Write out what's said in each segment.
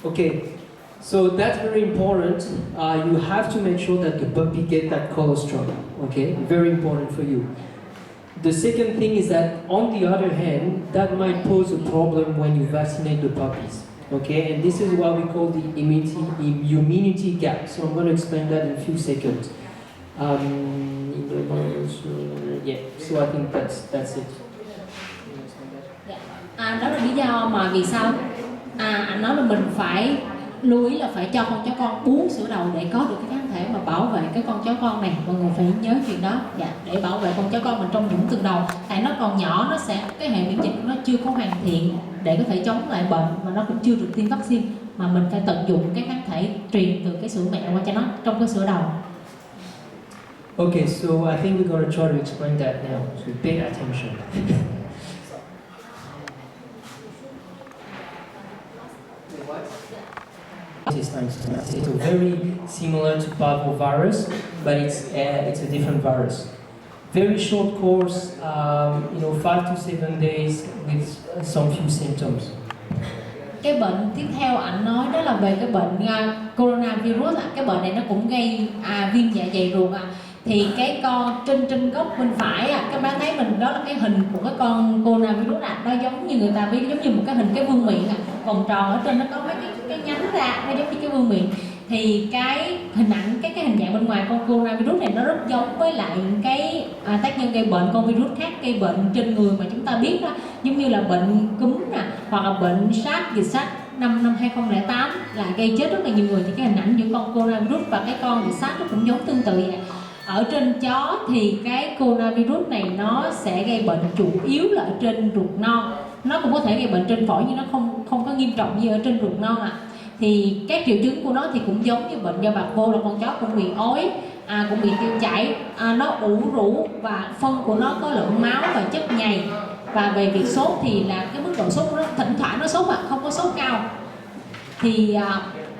Okay, so that's very important. You have to make sure that the puppy get that colostrum. Okay, very important for you. The second thing is that, on the other hand, that might pose a problem when you vaccinate the puppies. Okay, and this is what we call the immunity gap. So I'm going to explain that in a few seconds. Yeah, so I think that's it. Đó là lý do mà vì sao anh nói là mình phải lưu ý là phải cho con chó con uống sữa đầu để có được cái kháng thể mà bảo vệ cái con chó con này. Mọi người phải nhớ chuyện đó, để bảo vệ con chó con mình trong những tuần đầu. Tại nó còn nhỏ, nó sẽ cái hệ miễn dịch của nó chưa có hoàn thiện để có thể chống lại bệnh, mà nó cũng chưa được tiêm vaccine, mà mình phải tận dụng cái kháng thể truyền từ cái sữa mẹ qua cho nó trong cái sữa đầu. Okay, so I think we're going to try to explain that now. So pay attention. It's very similar to parvovirus, but it's a different virus. Very short course, 5 to 7 days with some few symptoms. Cái bệnh tiếp theo anh nói đó là về cái bệnh coronavirus. Cái bệnh này nó cũng gây viêm dạ dày ruột. Thì cái con trên góc bên phải các bạn thấy mình, đó là cái hình của cái con coronavirus. Nó giống như người ta biết, giống như một cái hình cái vương miện vòng tròn, ở trên nó có mấy cái nhánh ra, nó giống như cái vương miện. Thì cái hình ảnh, cái hình dạng bên ngoài con coronavirus này nó rất giống với lại cái tác nhân gây bệnh con virus khác gây bệnh trên người mà chúng ta biết đó, giống như là bệnh cúm hoặc là bệnh SARS, dịch SARS năm 2008 là gây chết rất là nhiều người. Thì cái hình ảnh giữa con coronavirus và cái con dịch SARS nó cũng giống tương tự vậy. Ở trên chó thì cái coronavirus này nó sẽ gây bệnh chủ yếu là ở trên ruột non. Nó cũng có thể gây bệnh trên phổi nhưng nó không có nghiêm trọng như ở trên ruột non Thì các triệu chứng của nó thì cũng giống như bệnh do bạc vô, là con chó cũng bị ói, cũng bị tiêu chảy, nó ủ rũ và phân của nó có lượng máu và chất nhầy. Và về việc sốt thì là cái mức độ sốt của nó thỉnh thoảng nó sốt không có sốt cao. Thì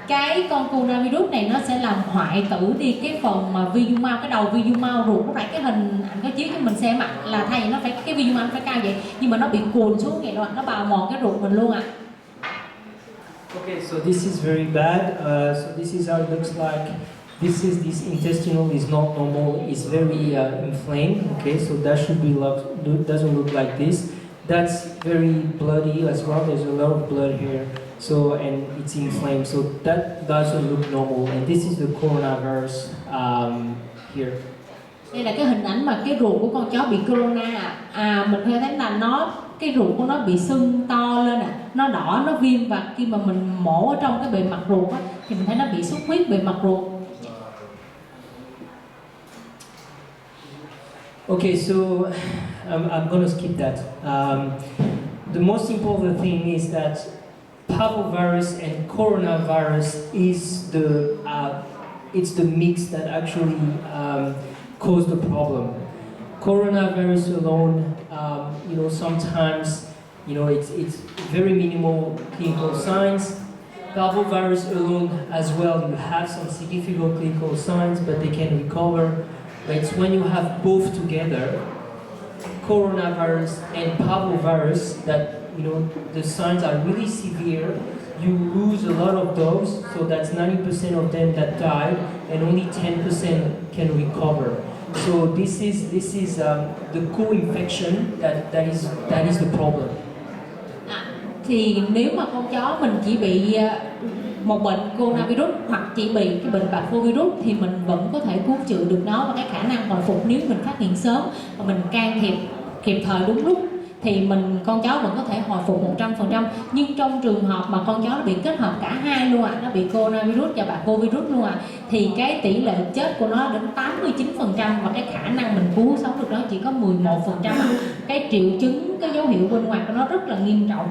cái con coronavirus này nó sẽ làm hoại tử đi cái phần mà vi dung mao, cái đầu vi dung mao ruột. Lúc nãy cái hình anh có chiếu cho mình xem là thay nó phải cái vi dung mao nó phải cao vậy, nhưng mà nó bị cuồn xuống vậy rồi, nó bào mòn cái ruột mình luôn Okay, so this is very bad. So this is how it looks like. This intestinal is not normal. It's very inflamed. Okay, so that doesn't look like this. That's very bloody as well. There's a lot of blood here. So, and it's inflamed. So that doesn't look normal. And this is the coronavirus here. Đây là cái hình ảnh mà cái ruột của con chó bị corona. Mình thấy là cái ruột của nó bị sưng to lên nó đỏ, nó viêm, và khi mà mình mổ ở trong cái bề mặt ruột thì mình thấy nó bị xuất huyết bề mặt ruột. Okay, so I'm going to skip that. The most important thing is that parvovirus and coronavirus is it's the mix that actually caused the problem. Coronavirus alone, sometimes, it's very minimal clinical signs. Parvovirus alone as well, you have some significant clinical signs, but they can recover. But it's when you have both together, coronavirus and parvovirus, that the signs are really severe. You lose a lot of dogs, so that's 90% of them that died, and only 10% can recover. So this is the co-infection that is the problem. Thì nếu mà con chó mình chỉ bị một bệnh coronavirus hoặc chỉ bị cái bệnh parvovirus thì mình vẫn có thể cứu chữa được nó, và cái khả năng hồi phục nếu mình phát hiện sớm và mình can thiệp kịp thời đúng lúc thì con chó vẫn có thể hồi phục 100%. Nhưng trong trường hợp mà con chó nó bị kết hợp cả hai luôn nó bị coronavirus và parvovirus luôn thì cái tỷ lệ chết của nó đến 89%, và cái khả năng mình cứu sống được nó chỉ có 11%. Cái triệu chứng, cái dấu hiệu bên ngoài của nó rất là nghiêm trọng.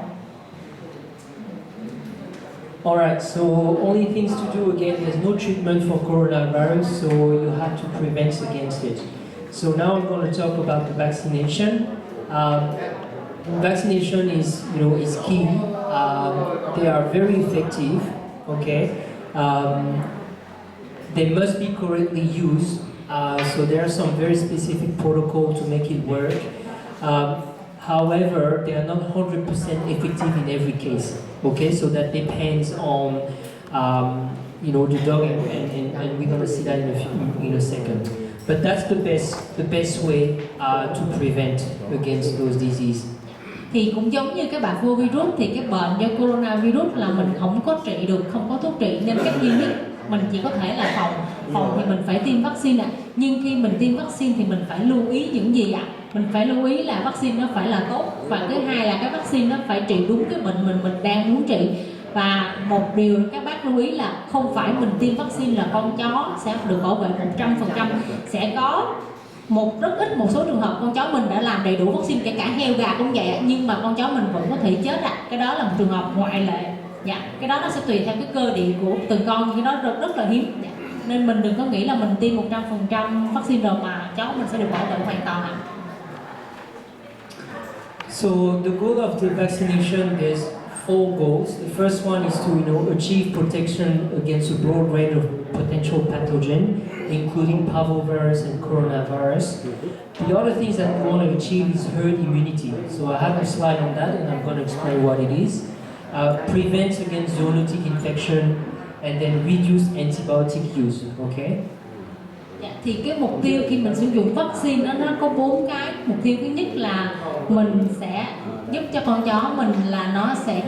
Alright, so only things to do again, there's no treatment for coronavirus, so you have to prevent against it. So now I'm going to talk about the vaccination. Vaccination is key. They are very effective, okay? They must be correctly used, so there are some very specific protocol to make it work. However, they are not 100% effective in every case. Okay, so that depends on you know, the dog, and we're gonna see that in a second. But that's the best way to prevent against those diseases. Thì cũng giống như cái bạc virus thì cái bệnh do coronavirus là mình không có trị được, không có thuốc trị, nên cách duy nhất mình chỉ có thể là phòng thì mình phải tiêm vaccine ạ. Nhưng khi mình tiêm vaccine thì mình phải lưu ý những gì ạ? Mình phải lưu ý là vaccine nó phải là tốt, và thứ hai là cái vaccine nó phải trị đúng cái bệnh mình đang muốn trị. Và một điều các bác lưu ý là không phải mình tiêm vaccine là con chó sẽ được bảo vệ 100%, sẽ có rất ít một số trường hợp con chó mình đã làm đầy đủ vaccine, kể cả heo gà cũng vậy, nhưng mà con chó mình vẫn có thể chết ạ. Cái đó là một trường hợp ngoại lệ. Dạ, cái đó nó sẽ tùy theo cái cơ địa của từng con, nhưng cái đó rất là hiếm. Dạ. Nên mình đừng có nghĩ là mình tiêm 100% vaccine rồi mà chó mình sẽ được bảo vệ hoàn toàn ạ. So the goal of the vaccination is 4 goals. The first one is to, you know, achieve protection against a broad range of potential pathogen, including parvovirus and coronavirus. The other things that we want to achieve is herd immunity. So I have a slide on that, and I'm going to explain what it is. Prevent against zoonotic infection, and then reduce antibiotic use. Okay. Dạ, thì cái mục tiêu khi mình sử dụng vaccine đó, nó có 4 cái. Mục tiêu thứ nhất là mình sẽ giúp cho con chó mình là nó sẽ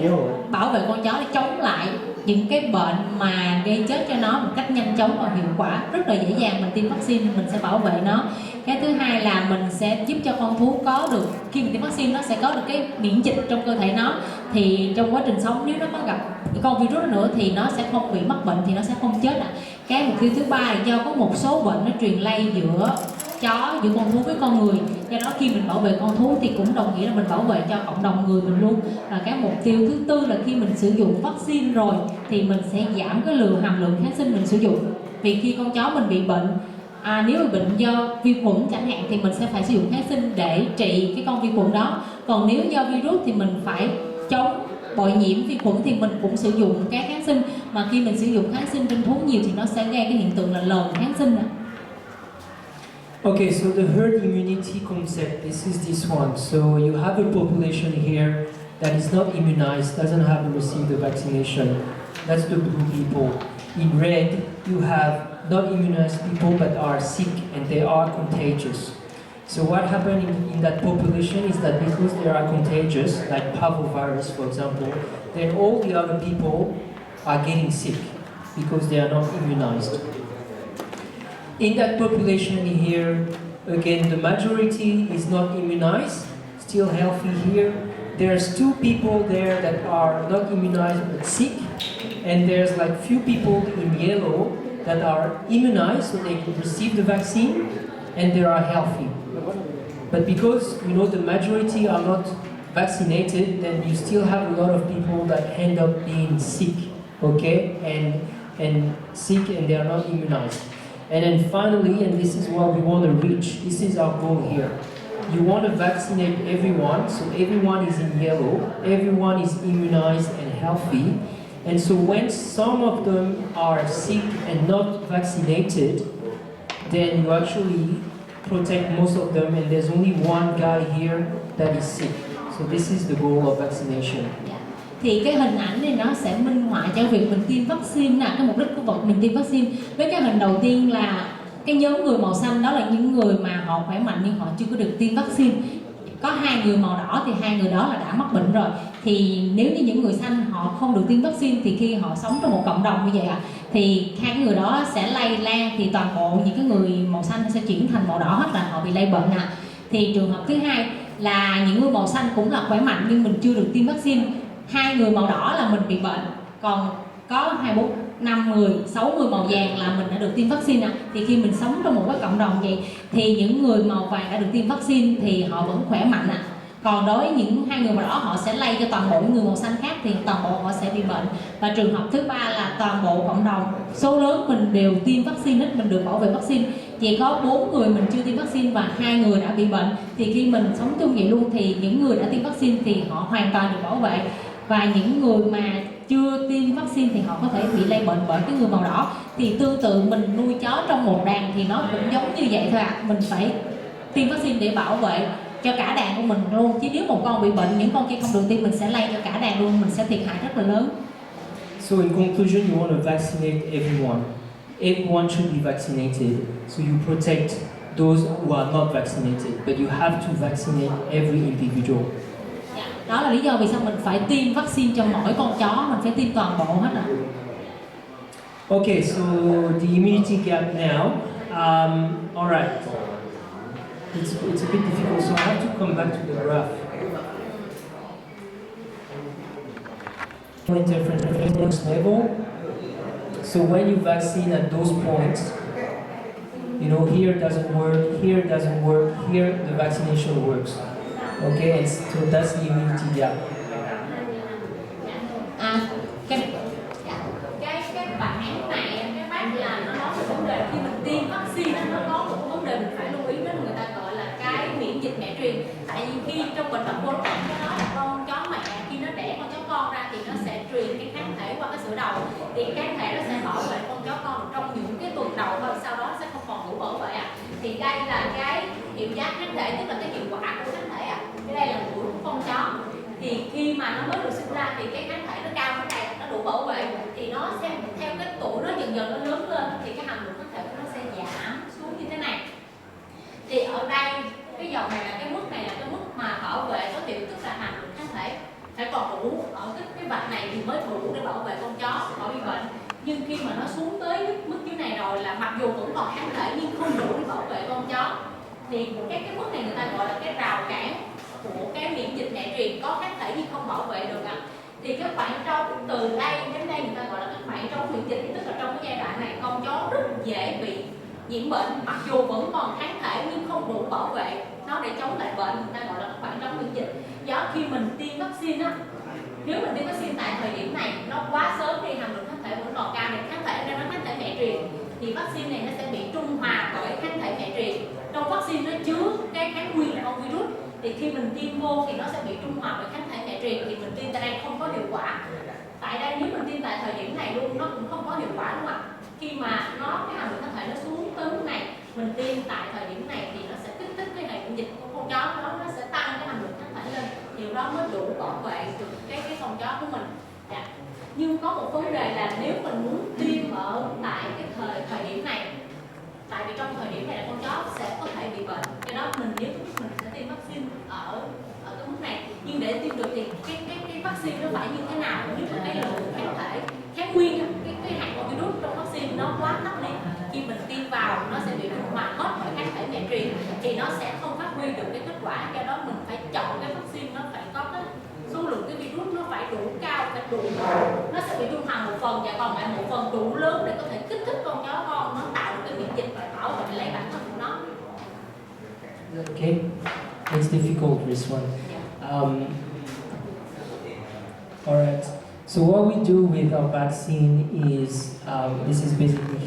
bảo vệ con chó để chống lại những cái bệnh mà gây chết cho nó một cách nhanh chóng và hiệu quả. Rất là dễ dàng, mình tiêm vaccine mình sẽ bảo vệ nó. Cái thứ hai là mình sẽ giúp cho con thú có được, khi mình tiêm vaccine nó sẽ có được cái miễn dịch trong cơ thể nó, thì trong quá trình sống nếu nó có gặp con virus nữa thì nó sẽ không bị mắc bệnh, thì nó sẽ không chết ạ. Cái mục tiêu thứ ba là do có một số bệnh nó truyền lây giữa chó, giữa con thú với con người, do đó khi mình bảo vệ con thú thì cũng đồng nghĩa là mình bảo vệ cho cộng đồng người mình luôn. Và cái mục tiêu thứ tư là khi mình sử dụng vaccine rồi thì mình sẽ giảm cái hàm lượng kháng sinh mình sử dụng, vì khi con chó mình bị bệnh, nếu mà bệnh do vi khuẩn chẳng hạn thì mình sẽ phải sử dụng kháng sinh để trị cái con vi khuẩn đó. Còn nếu do virus thì mình phải chống bội nhiễm vi khuẩn thì mình cũng sử dụng cái kháng sinh, mà khi mình sử dụng kháng sinh trên thú nhiều thì nó sẽ gây cái hiện tượng là lờn kháng sinh. Okay, so the herd immunity concept, this is this one. So you have a population here that is not immunized, doesn't have received the vaccination. That's the blue people. In red, you have not immunized people but are sick and they are contagious. So what happened in that population is that because they are contagious, like parvovirus for example, then all the other people are getting sick because they are not immunized. In that population here, again, the majority is not immunized, still healthy here. There's 2 people there that are not immunized but sick, and there's like few people in yellow that are immunized, so they can receive the vaccine, and they are healthy. But because, you know, the majority are not vaccinated, then you still have a lot of people that end up being sick, okay, and sick, and they are not immunized. And then finally, and this is what we want to reach, this is our goal here. You want to vaccinate everyone, so everyone is in yellow, everyone is immunized and healthy. And so when some of them are sick and not vaccinated, then you actually protect most of them, and there's only one guy here that is sick. So this is the goal of vaccination. Thì cái hình ảnh này nó sẽ minh họa cho việc mình tiêm vaccine cái mục đích của vật mình tiêm vaccine. Với cái hình đầu tiên là cái nhóm người màu xanh, đó là những người mà họ khỏe mạnh nhưng họ chưa có được tiêm vaccine. Có 2 người màu đỏ thì 2 người đó là đã mắc bệnh rồi. Thì nếu như những người xanh họ không được tiêm vaccine thì khi họ sống trong một cộng đồng như vậy thì 2 người đó sẽ lây lan, thì toàn bộ những cái người màu xanh sẽ chuyển thành màu đỏ hết, là họ bị lây bệnh Thì trường hợp thứ hai là những người màu xanh cũng là khỏe mạnh nhưng mình chưa được tiêm vaccine. 2 người màu đỏ là mình bị bệnh, còn có 2, 4, 5 người, 6 người màu vàng là mình đã được tiêm vaccine Thì khi mình sống trong một cái cộng đồng vậy thì những người màu vàng đã được tiêm vaccine thì họ vẫn khỏe mạnh Còn đối với những 2 người màu đỏ họ sẽ lây cho toàn bộ những người màu xanh khác, thì toàn bộ họ sẽ bị bệnh. Và trường hợp thứ ba là toàn bộ cộng đồng, số lớn mình đều tiêm vaccine hết, mình được bảo vệ vaccine. Chỉ có 4 người mình chưa tiêm vaccine và 2 người đã bị bệnh. Thì khi mình sống chung vậy luôn thì những người đã tiêm vaccine thì họ hoàn toàn được bảo vệ. Và những người mà chưa tiêm vaccine thì họ có thể bị lây bệnh bởi cái người màu đỏ. Thì tương tự mình nuôi chó trong một đàn thì nó cũng giống như vậy thôi Mình phải tiêm vaccine để bảo vệ cho cả đàn của mình luôn, chứ nếu một con bị bệnh, những con kia không được tiêm, mình sẽ lây cho cả đàn luôn, mình sẽ thiệt hại rất là lớn. So in conclusion, you want to vaccinate everyone. Everyone should be vaccinated. So you protect those who are not vaccinated, but you have to vaccinate every individual. Đó là lý do vì sao mình phải tiêm vaccine cho mỗi con chó, mình phải tiêm toàn bộ hết ạ. Okay, so the immunity gap now. All right. It's a bit difficult, so I have to come back to the graph. Interference level. So when you vaccine at those points, you know, here doesn't work, here doesn't work, here the vaccination works. Okay, and so that's the immunity gap. Cái bảng này, cái bác là nó nói về vấn đề khi mình tiêm vaccine nó có một vấn đề mình phải lưu ý, đó là người ta gọi là cái miễn dịch mẹ truyền. Tại vì khi trong bệnh đậu mùa nó nói là con chó mẹ khi nó đẻ con chó con ra thì nó sẽ truyền cái kháng thể qua cái sữa đầu, thì kháng thể nó sẽ bảo vệ con chó con trong những cái tuần đầu thôi, sau đó sẽ không còn đủ bảo vệ Thì đây là cái hiệu giá kháng thể, tức là cái hiệu quả của kháng thể Cái đây là mũi của con chó. Thì khi mà nó mới được sinh ra thì cái kháng thể nó cao cái này, nó đủ bảo vệ, thì nó sẽ theo cái tuổi nó dần dần nó lớn lên thì cái hàm lượng kháng thể của nó sẽ giảm xuống như thế này. Thì ở đây cái dòng này là cái mức mà bảo vệ tối thiểu, tức là hàm lượng kháng thể phải còn đủ ở cái vạch này thì mới đủ để bảo vệ con chó khỏi bị bệnh. Nhưng khi mà nó xuống tới mức dưới này rồi là mặc dù vẫn còn kháng thể nhưng không đủ để bảo vệ con chó, thì cái mức này người ta gọi là cái rào cản của cái miễn dịch mẹ truyền, có kháng thể nhưng không bảo vệ được Thì cái khoảng trống từ đây đến đây người ta gọi là cái khoảng trống miễn dịch, tức là trong cái giai đoạn này con chó rất dễ bị nhiễm bệnh, mặc dù vẫn còn kháng thể nhưng không đủ bảo vệ nó để chống lại bệnh, người ta gọi là cái khoảng trống miễn dịch. Do khi mình tiêm vaccine nếu mình tiêm vaccine tại thời điểm này nó quá sớm đi, hàm lượng kháng thể vẫn còn cao, thì kháng thể đây nó kháng thể mẹ truyền, thì vaccine này nó sẽ bị trung hòa bởi kháng thể mẹ truyền. Trong vaccine nó chứa cái kháng nguyên là con virus, thì khi mình tiêm vô thì nó sẽ bị trung hòa bởi kháng thể mẹ truyền, thì mình tiêm tại đây không có hiệu quả. Tại đây nếu mình tiêm tại thời điểm này luôn nó cũng không có hiệu quả, đúng không ạ? Khi mà cái hàm lượng kháng thể nó xuống tới mức này, mình tiêm tại thời điểm này thì nó sẽ kích thích cái hệ miễn dịch của con chó đó, nó sẽ tăng cái hàm lượng kháng thể lên, điều đó mới đủ bảo vệ được cái con chó của mình. Nhưng có một vấn đề là nếu mình muốn tiêm ở tại cái thời điểm này, tại vì trong thời điểm này là con chó sẽ có thể bị bệnh, cho đó mình sẽ tiêm vaccine ở cái mức này. Nhưng để tiêm được thì cái vaccine nó phải như thế nào, nhất là cái lượng kháng thể kháng nguyên, cái hạt của virus trong vaccine nó quá thấp đi, khi mình tiêm vào nó sẽ bị trung hòa hết bởi kháng thể mẹ truyền, thì nó sẽ không phát huy được cái kết quả. Do đó mình phải chọn cái vaccine nó phải có cái số lượng cái virus nó phải đủ cao, phải đủ, nó sẽ bị trung hòa một phần và còn lại một phần đủ lớn để có thể kích thích con chó con nó tạo được cái miễn dịch và bảo vệ lấy bản thân của nó. Okay, it's difficult this one. All right. So what we do with our vaccine is this is basically